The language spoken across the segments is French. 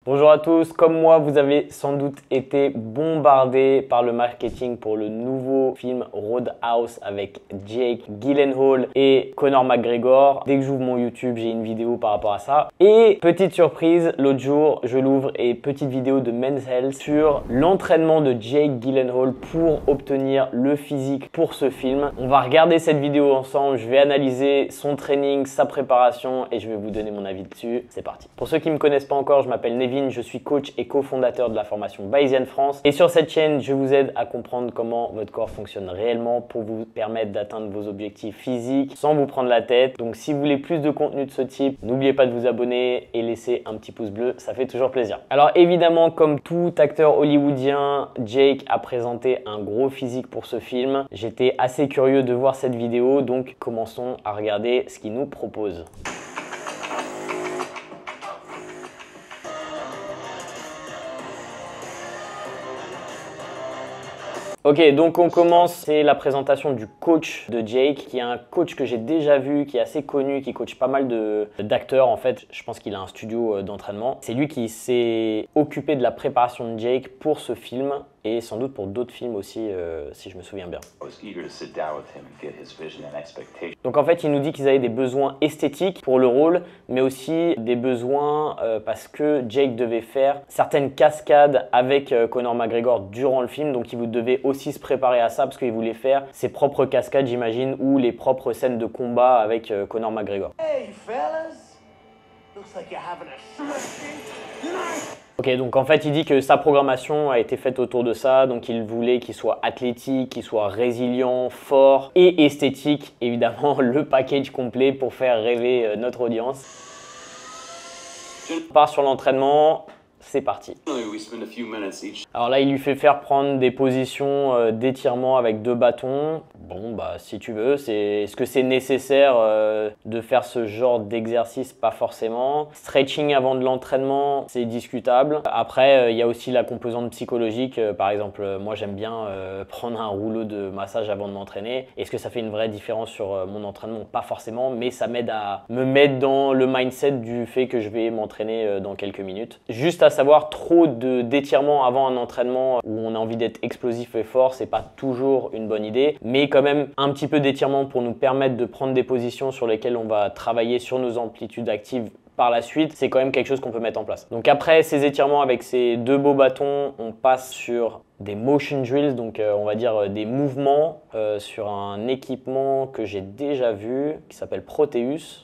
Bonjour à tous, comme moi vous avez sans doute été bombardé par le marketing pour le nouveau film Roadhouse avec Jake Gyllenhaal et Conor McGregor. Dès que j'ouvre mon YouTube, j'ai une vidéo par rapport à ça. Et petite surprise, l'autre jour je l'ouvre et petite vidéo de Men's Health sur l'entraînement de Jake Gyllenhaal pour obtenir le physique pour ce film. On va regarder cette vidéo ensemble, je vais analyser son training, sa préparation et je vais vous donner mon avis dessus. C'est parti. Pour ceux qui ne me connaissent pas encore, je m'appelle Nevin. Je suis coach et cofondateur de la formation Bayesian France. Et sur cette chaîne, je vous aide à comprendre comment votre corps fonctionne réellement pour vous permettre d'atteindre vos objectifs physiques sans vous prendre la tête. Donc si vous voulez plus de contenu de ce type, n'oubliez pas de vous abonner et laisser un petit pouce bleu, ça fait toujours plaisir. Alors évidemment, comme tout acteur hollywoodien, Jake a présenté un gros physique pour ce film. J'étais assez curieux de voir cette vidéo, donc commençons à regarder ce qu'il nous propose. Ok, donc on commence, c'est la présentation du coach de Jake, qui est un coach que j'ai déjà vu, qui est assez connu, qui coach pas mal d'acteurs en fait. Je pense qu'il a un studio d'entraînement. C'est lui qui s'est occupé de la préparation de Jake pour ce film et sans doute pour d'autres films aussi, si je me souviens bien. Donc en fait, il nous dit qu'ils avaient des besoins esthétiques pour le rôle, mais aussi des besoins parce que Jake devait faire certaines cascades avec Conor McGregor durant le film, donc il vous devait aussi se préparer à ça parce qu'il voulait faire ses propres cascades, j'imagine, ou les propres scènes de combat avec Conor McGregor. Hey fellas, looks like you're having a night. Ok, donc en fait, il dit que sa programmation a été faite autour de ça, donc il voulait qu'il soit athlétique, qu'il soit résilient, fort et esthétique, évidemment le package complet pour faire rêver notre audience. On part sur l'entraînement. C'est parti. Alors là, il lui fait faire prendre des positions d'étirement avec 2 bâtons. Bon, bah si tu veux, est-ce que c'est nécessaire de faire ce genre d'exercice? Pas forcément. Stretching avant de l'entraînement, c'est discutable. Après, il y a aussi la composante psychologique. Par exemple, moi j'aime bien prendre un rouleau de massage avant de m'entraîner. Est-ce que ça fait une vraie différence sur mon entraînement? Pas forcément, mais ça m'aide à me mettre dans le mindset du fait que je vais m'entraîner dans quelques minutes. Juste à savoir, trop d'étirements avant un entraînement où on a envie d'être explosif et fort, c'est pas toujours une bonne idée, mais quand même un petit peu d'étirement pour nous permettre de prendre des positions sur lesquelles on va travailler sur nos amplitudes actives par la suite, c'est quand même quelque chose qu'on peut mettre en place. Donc après ces étirements avec ces 2 beaux bâtons, on passe sur des motion drills, donc on va dire des mouvements sur un équipement que j'ai déjà vu qui s'appelle Proteus.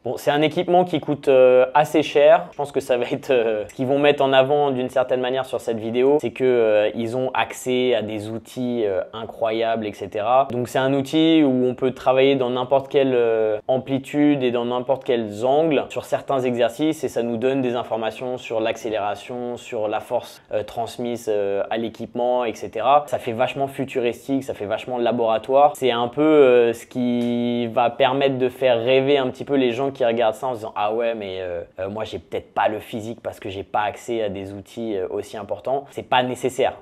Bon, c'est un équipement qui coûte assez cher. Je pense que ça va être ce qu'ils vont mettre en avant d'une certaine manière sur cette vidéo, c'est que ils ont accès à des outils incroyables, etc. Donc c'est un outil où on peut travailler dans n'importe quelle amplitude et dans n'importe quels angles sur certains exercices et ça nous donne des informations sur l'accélération, sur la force transmise à l'équipement, etc. Ça fait vachement futuristique, ça fait vachement laboratoire. C'est un peu ce qui va permettre de faire rêver un petit peu les gens qui regardent ça en se disant ah ouais mais moi j'ai peut-être pas le physique parce que j'ai pas accès à des outils aussi importants. C'est pas nécessaire,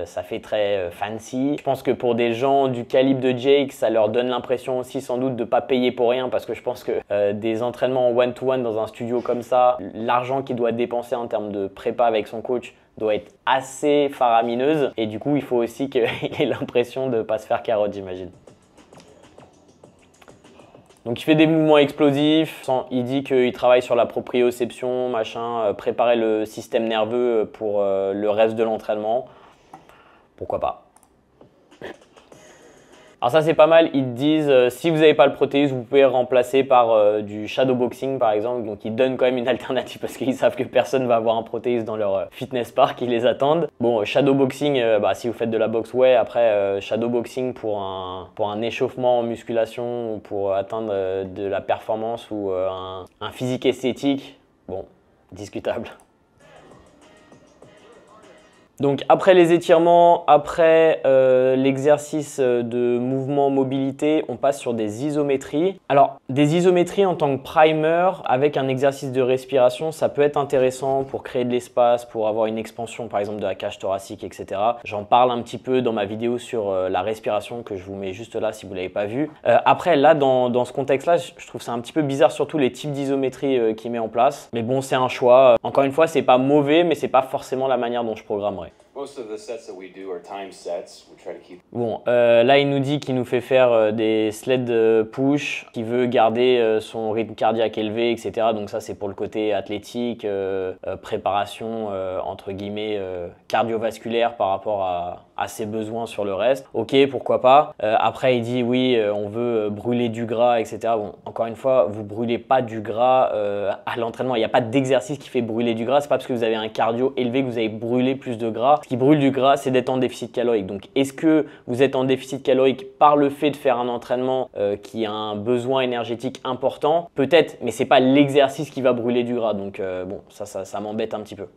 ça fait très fancy. Je pense que pour des gens du calibre de Jake, ça leur donne l'impression aussi sans doute de pas payer pour rien parce que je pense que des entraînements one-to-one dans un studio comme ça, l'argent qu'il doit dépenser en termes de prépa avec son coach doit être assez faramineuse et du coup il faut aussi qu'il ait l'impression de pas se faire carotte, j'imagine. Donc il fait des mouvements explosifs, il dit qu'il travaille sur la proprioception, machin, préparer le système nerveux pour le reste de l'entraînement. Pourquoi pas? Alors ça c'est pas mal, ils te disent si vous n'avez pas le Proteus, vous pouvez remplacer par du shadowboxing par exemple. Donc ils donnent quand même une alternative parce qu'ils savent que personne va avoir un Proteus dans leur fitness park, ils les attendent. Bon, shadowboxing, si vous faites de la boxe, ouais. Après, shadowboxing pour un échauffement en musculation ou pour atteindre de la performance ou un physique esthétique, bon, discutable. Donc après les étirements, après l'exercice de mouvement mobilité, on passe sur des isométries. Alors des isométries en tant que primer avec un exercice de respiration, ça peut être intéressant pour créer de l'espace, pour avoir une expansion par exemple de la cage thoracique, etc. J'en parle un petit peu dans ma vidéo sur la respiration que je vous mets juste là si vous ne l'avez pas vu. Après là dans ce contexte-là, je trouve ça un petit peu bizarre, surtout les types d'isométrie qu'il met en place. Mais bon, c'est un choix. Encore une fois, c'est pas mauvais, mais c'est pas forcément la manière dont je programmerais. Bon, là il nous dit qu'il nous fait faire des sled push, qu'il veut garder son rythme cardiaque élevé, etc. Donc ça c'est pour le côté athlétique, préparation entre guillemets cardiovasculaire par rapport à ses besoins sur le reste. Ok, pourquoi pas. Après il dit oui, on veut brûler du gras, etc. Bon, encore une fois, vous brûlez pas du gras à l'entraînement. Il n'y a pas d'exercice qui fait brûler du gras. C'est pas parce que vous avez un cardio élevé que vous allez brûler plus de gras. Ce qui brûle du gras, c'est d'être en déficit calorique. Donc, est-ce que vous êtes en déficit calorique par le fait de faire un entraînement qui a un besoin énergétique important? Peut-être, mais c'est pas l'exercice qui va brûler du gras. Donc, bon, ça m'embête un petit peu.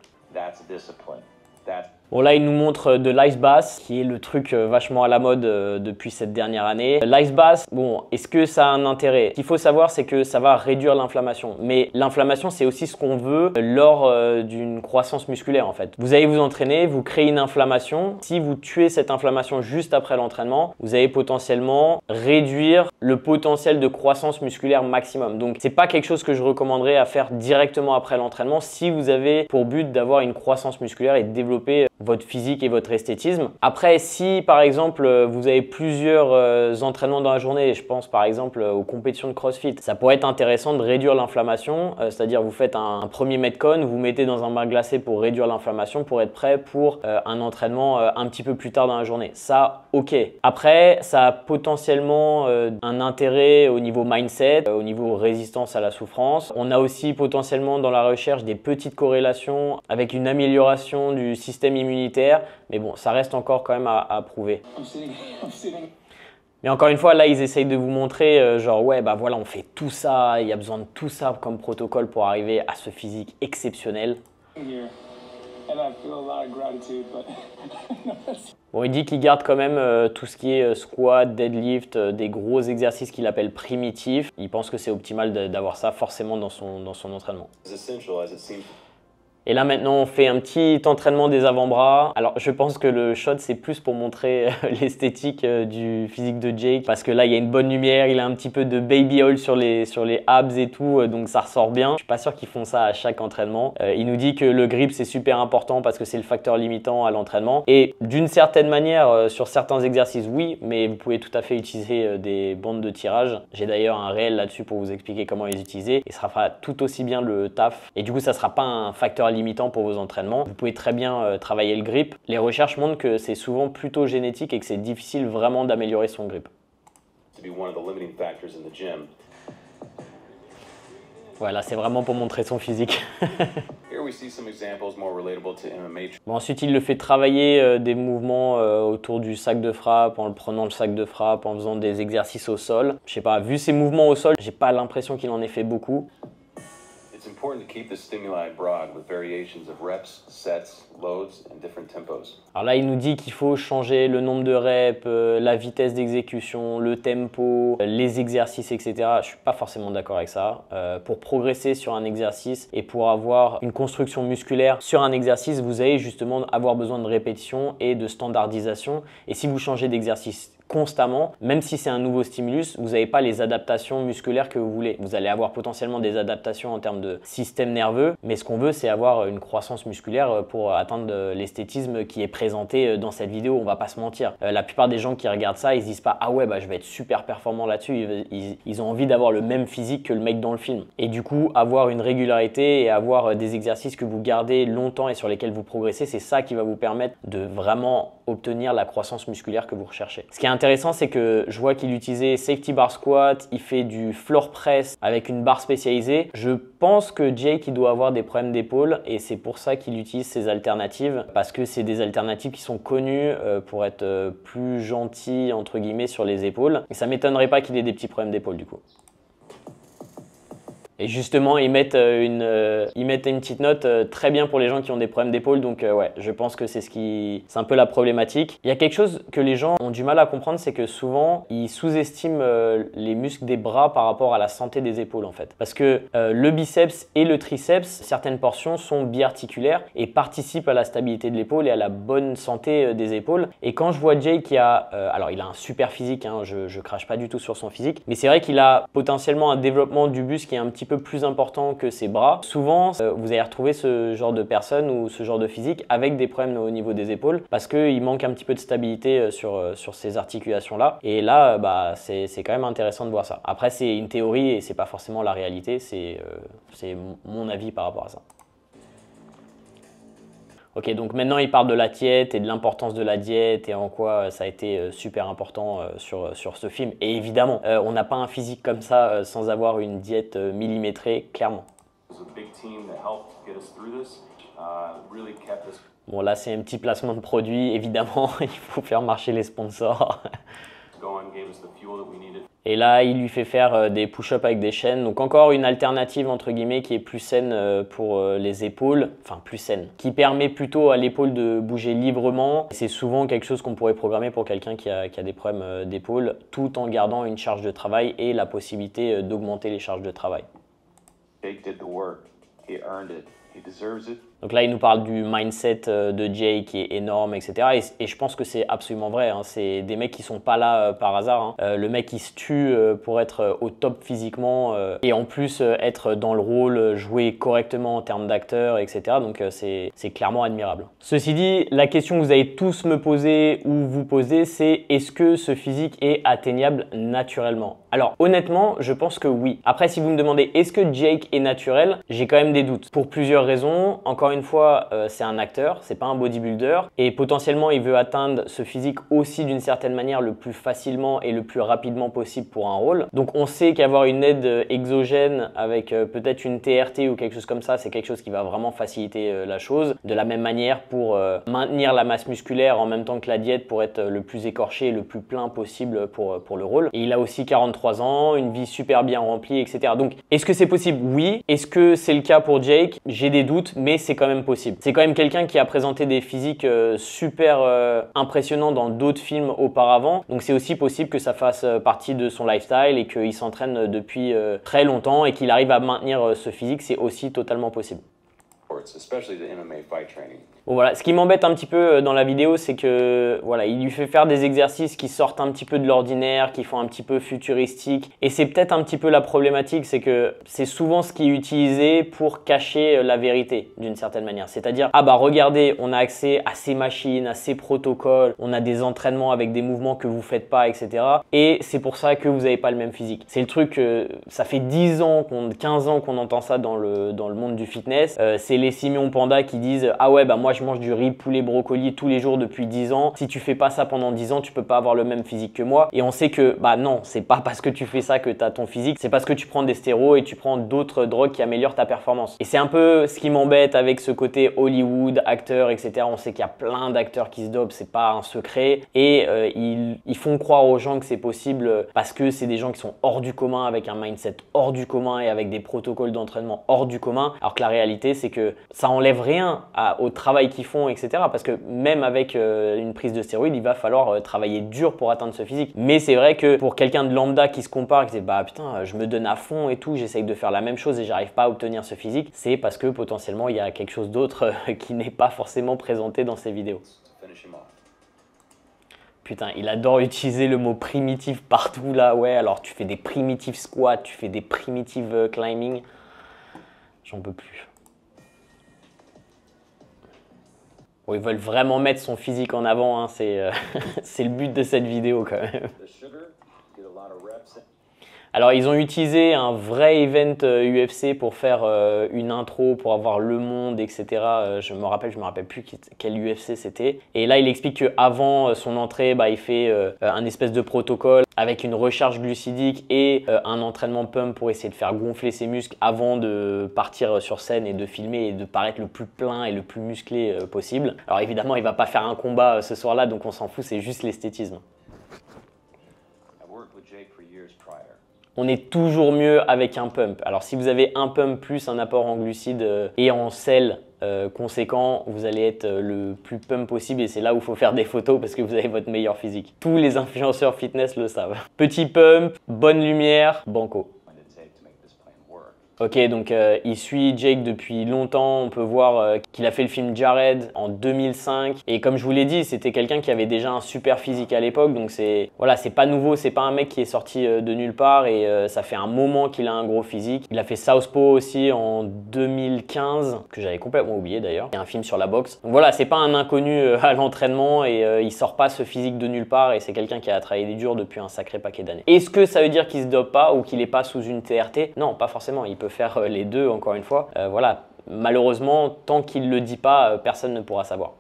Bon là il nous montre de l'ice bath qui est le truc vachement à la mode depuis cette dernière année. L'ice bath, bon, est-ce que ça a un intérêt? Ce qu'il faut savoir c'est que ça va réduire l'inflammation. Mais l'inflammation c'est aussi ce qu'on veut lors d'une croissance musculaire en fait. Vous allez vous entraîner, vous créez une inflammation. Si vous tuez cette inflammation juste après l'entraînement, vous allez potentiellement réduire le potentiel de croissance musculaire maximum. Donc c'est pas quelque chose que je recommanderais à faire directement après l'entraînement si vous avez pour but d'avoir une croissance musculaire et de développer votre physique et votre esthétisme. Après, si par exemple vous avez plusieurs entraînements dans la journée, je pense par exemple aux compétitions de CrossFit, ça pourrait être intéressant de réduire l'inflammation, c'est-à-dire vous faites un premier Metcon, vous mettez dans un bain glacé pour réduire l'inflammation pour être prêt pour un entraînement un petit peu plus tard dans la journée. Ça, ok. Après, ça a potentiellement un intérêt au niveau mindset, au niveau résistance à la souffrance. On a aussi potentiellement dans la recherche des petites corrélations avec une amélioration du système immunitaire, mais bon, ça reste encore quand même à prouver. Mais encore une fois, là, ils essayent de vous montrer, genre, ouais, bah voilà, on fait tout ça, il y a besoin de tout ça comme protocole pour arriver à ce physique exceptionnel. Bon, il dit qu'il garde quand même tout ce qui est squat, deadlift, des gros exercices qu'il appelle primitifs. Il pense que c'est optimal d'avoir ça forcément dans son entraînement. Et là maintenant on fait un petit entraînement des avant-bras. Alors je pense que le shot c'est plus pour montrer l'esthétique du physique de Jake parce que là il y a une bonne lumière, il a un petit peu de baby oil sur les abs et tout, donc ça ressort bien. Je suis pas sûr qu'ils font ça à chaque entraînement. Il nous dit que le grip c'est super important parce que c'est le facteur limitant à l'entraînement. Et d'une certaine manière sur certains exercices oui, mais vous pouvez tout à fait utiliser des bandes de tirage. J'ai d'ailleurs un réel là-dessus pour vous expliquer comment les utiliser et ça fera tout aussi bien le taf. Et du coup ça sera pas un facteur limitant pour vos entraînements. Vous pouvez très bien travailler le grip. Les recherches montrent que c'est souvent plutôt génétique et que c'est difficile vraiment d'améliorer son grip. Voilà, c'est vraiment pour montrer son physique. Bon, ensuite, il le fait travailler des mouvements autour du sac de frappe, en le prenant le sac de frappe, en faisant des exercices au sol. Je sais pas, vu ses mouvements au sol, j'ai pas l'impression qu'il en ait fait beaucoup. Alors là, il nous dit qu'il faut changer le nombre de reps, la vitesse d'exécution, le tempo, les exercices, etc. Je suis pas forcément d'accord avec ça. Pour progresser sur un exercice et pour avoir une construction musculaire sur un exercice, vous allez justement avoir besoin de répétition et de standardisation. Et si vous changez d'exercice constamment, même si c'est un nouveau stimulus, vous n'avez pas les adaptations musculaires que vous voulez. Vous allez avoir potentiellement des adaptations en termes de système nerveux, mais ce qu'on veut, c'est avoir une croissance musculaire pour atteindre l'esthétisme qui est présenté dans cette vidéo, on va pas se mentir. La plupart des gens qui regardent ça, ils se disent pas « Ah ouais, bah, je vais être super performant là-dessus », ils ont envie d'avoir le même physique que le mec dans le film. Et du coup, avoir une régularité et avoir des exercices que vous gardez longtemps et sur lesquels vous progressez, c'est ça qui va vous permettre de vraiment obtenir la croissance musculaire que vous recherchez. Ce qui est intéressant, c'est que je vois qu'il utilisait safety bar squat, il fait du floor press avec une barre spécialisée. Je pense que Jake il doit avoir des problèmes d'épaule et c'est pour ça qu'il utilise ces alternatives parce que c'est des alternatives qui sont connues pour être plus gentils entre guillemets sur les épaules. Et ça m'étonnerait pas qu'il ait des petits problèmes d'épaule du coup. Et justement, ils mettent une petite note très bien pour les gens qui ont des problèmes d'épaule. Donc ouais, je pense que c'est un peu la problématique. Il y a quelque chose que les gens ont du mal à comprendre, c'est que souvent, ils sous-estiment les muscles des bras par rapport à la santé des épaules en fait. Parce que le biceps et le triceps, certaines portions sont biarticulaires et participent à la stabilité de l'épaule et à la bonne santé des épaules. Et quand je vois Jake qui a, alors il a un super physique, hein, je crache pas du tout sur son physique, mais c'est vrai qu'il a potentiellement un développement du buste qui est un petit peu plus important que ses bras. Souvent, vous allez retrouver ce genre de personnes ou ce genre de physique avec des problèmes au niveau des épaules parce qu'il manque un petit peu de stabilité sur ces articulations-là. Et là, bah, c'est quand même intéressant de voir ça. Après, c'est une théorie et c'est pas forcément la réalité, c'est mon avis par rapport à ça. Ok, donc maintenant il parle de la diète et de l'importance de la diète et en quoi ça a été super important sur ce film. Et évidemment, on n'a pas un physique comme ça sans avoir une diète millimétrée, clairement. Bon là c'est un petit placement de produit, évidemment, il faut faire marcher les sponsors. Et là, il lui fait faire des push-ups avec des chaînes. Donc encore une alternative entre guillemets qui est plus saine pour les épaules, enfin plus saine, qui permet plutôt à l'épaule de bouger librement. C'est souvent quelque chose qu'on pourrait programmer pour quelqu'un qui a des problèmes d'épaule, tout en gardant une charge de travail et la possibilité d'augmenter les charges de travail. Jake did the work. He earned it. He deserves it. Donc là, il nous parle du mindset de Jay qui est énorme, etc. Et je pense que c'est absolument vrai. Hein. C'est des mecs qui sont pas là par hasard. Hein. Le mec qui se tue pour être au top physiquement et en plus être dans le rôle, jouer correctement en termes d'acteur, etc. Donc c'est clairement admirable. Ceci dit, la question que vous allez tous me poser ou vous poser, c'est est-ce que ce physique est atteignable naturellement? Alors honnêtement, je pense que oui. Après, si vous me demandez est-ce que Jake est naturel, j'ai quand même des doutes. Pour plusieurs raisons. Encore une fois, c'est un acteur, c'est pas un bodybuilder et potentiellement il veut atteindre ce physique aussi d'une certaine manière le plus facilement et le plus rapidement possible pour un rôle. Donc on sait qu'avoir une aide exogène avec peut-être une TRT ou quelque chose comme ça, c'est quelque chose qui va vraiment faciliter la chose. De la même manière pour maintenir la masse musculaire en même temps que la diète pour être le plus écorché et le plus plein possible pour le rôle. Et il a aussi 43 ans, une vie super bien remplie, etc. Donc est-ce que c'est possible? Oui. Est-ce que c'est le cas pour Jake? J'ai des doutes, mais c'est quand même possible. C'est quand même quelqu'un qui a présenté des physiques super impressionnants dans d'autres films auparavant. Donc c'est aussi possible que ça fasse partie de son lifestyle et qu'il s'entraîne depuis très longtemps et qu'il arrive à maintenir ce physique. C'est aussi totalement possible. Bon, voilà. Ce qui m'embête un petit peu dans la vidéo, c'est que voilà, il lui fait faire des exercices qui sortent un petit peu de l'ordinaire, qui font un petit peu futuristique. Et c'est peut-être un petit peu la problématique, c'est que c'est souvent ce qui est utilisé pour cacher la vérité d'une certaine manière. C'est-à-dire, ah bah regardez, on a accès à ces machines, à ces protocoles, on a des entraînements avec des mouvements que vous faites pas, etc. Et c'est pour ça que vous n'avez pas le même physique. C'est le truc, ça fait 10 ans, 15 ans qu'on entend ça dans le monde du fitness. C'est les simions pandas qui disent ah ouais bah moi je mange du riz, poulet, brocoli tous les jours depuis 10 ans. Si tu fais pas ça pendant 10 ans, tu peux pas avoir le même physique que moi. Et on sait que bah non, c'est pas parce que tu fais ça que tu as ton physique, c'est parce que tu prends des stéroïdes et tu prends d'autres drogues qui améliorent ta performance. Et c'est un peu ce qui m'embête avec ce côté Hollywood, acteur, etc. On sait qu'il y a plein d'acteurs qui se dopent, c'est pas un secret. Et ils font croire aux gens que c'est possible parce que c'est des gens qui sont hors du commun avec un mindset hors du commun et avec des protocoles d'entraînement hors du commun. Alors que la réalité, c'est que ça enlève rien au travail qu'ils font, etc. Parce que même avec une prise de stéroïdes, il va falloir travailler dur pour atteindre ce physique. Mais c'est vrai que pour quelqu'un de lambda qui se compare, qui dit bah putain, je me donne à fond et tout, j'essaye de faire la même chose et j'arrive pas à obtenir ce physique, c'est parce que potentiellement il y a quelque chose d'autre qui n'est pas forcément présenté dans ces vidéos. Putain, il adore utiliser le mot primitif partout là. Ouais, alors tu fais des primitive squats, tu fais des primitive climbing. J'en peux plus. Bon, ils veulent vraiment mettre son physique en avant, hein. C'est le but de cette vidéo quand même. Alors ils ont utilisé un vrai event UFC pour faire une intro, pour avoir le monde, etc. Je me rappelle plus quel UFC c'était. Et là il explique qu'avant son entrée, bah, il fait un espèce de protocole avec une recharge glucidique et un entraînement pump pour essayer de faire gonfler ses muscles avant de partir sur scène et de filmer et de paraître le plus plein et le plus musclé possible. Alors évidemment il va pas faire un combat ce soir-là, donc on s'en fout, c'est juste l'esthétisme. on est toujours mieux avec un pump. Alors si vous avez un pump plus un apport en glucides et en sel conséquent, vous allez être le plus pump possible et c'est là où il faut faire des photos parce que vous avez votre meilleur physique. Tous les influenceurs fitness le savent. Petit pump, bonne lumière, banco. Ok, donc il suit Jake depuis longtemps. On peut voir qu'il a fait le film Jared en 2005. Et comme je vous l'ai dit, c'était quelqu'un qui avait déjà un super physique à l'époque. Donc voilà, c'est pas nouveau, c'est pas un mec qui est sorti de nulle part. Et ça fait un moment qu'il a un gros physique. Il a fait Southpaw aussi en 2015, que j'avais complètement oublié d'ailleurs. Il y a un film sur la boxe. Donc voilà, c'est pas un inconnu à l'entraînement et il sort pas ce physique de nulle part. Et c'est quelqu'un qui a travaillé dur depuis un sacré paquet d'années. Est-ce que ça veut dire qu'il se dope pas ou qu'il est pas sous une TRT? Non, pas forcément. Il peut faire les deux, encore une fois. Voilà, malheureusement, tant qu'il le dit pas, personne ne pourra savoir.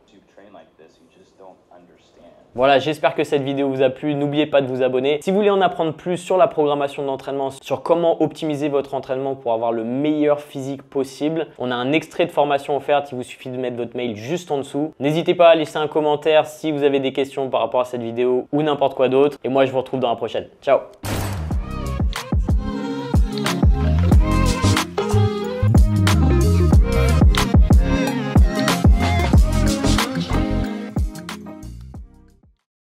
Voilà, j'espère que cette vidéo vous a plu. N'oubliez pas de vous abonner. Si vous voulez en apprendre plus sur la programmation d'entraînement, sur comment optimiser votre entraînement pour avoir le meilleur physique possible, on a un extrait de formation offerte. Il vous suffit de mettre votre mail juste en dessous. N'hésitez pas à laisser un commentaire si vous avez des questions par rapport à cette vidéo ou n'importe quoi d'autre. Et moi, je vous retrouve dans la prochaine. Ciao!